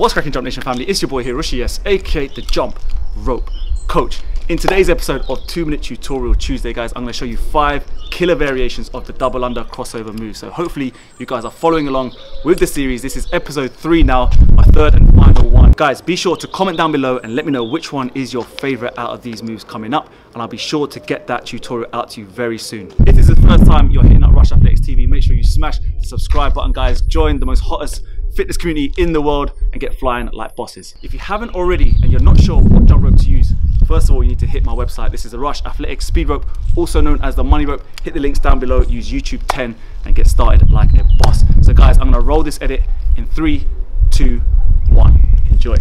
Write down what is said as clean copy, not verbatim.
What's cracking, Jump Nation family? It's your boy here, Rishi, yes, aka the Jump Rope Coach. In today's episode of 2-Minute Tutorial Tuesday, guys, I'm going to show you 5 killer variations of the double under crossover move. So hopefully you guys are following along with the series. This is episode 3 now, my third and final one. Guys, be sure to comment down below and let me know which one is your favorite out of these moves coming up, and I'll be sure to get that tutorial out to you very soon. If this is the first time you're hitting up Rush Athletics TV, make sure you smash the subscribe button, guys. Join the most hottest fitness community in the world and get flying like bosses. If you haven't already and you're not sure what jump rope to use, first of all, you need to hit my website. This is the Rush Athletics Speed Rope, also known as the Money Rope. Hit the links down below, use YouTube 10 and get started like a boss. So guys, I'm gonna roll this edit in 3, 2, 1. Enjoy.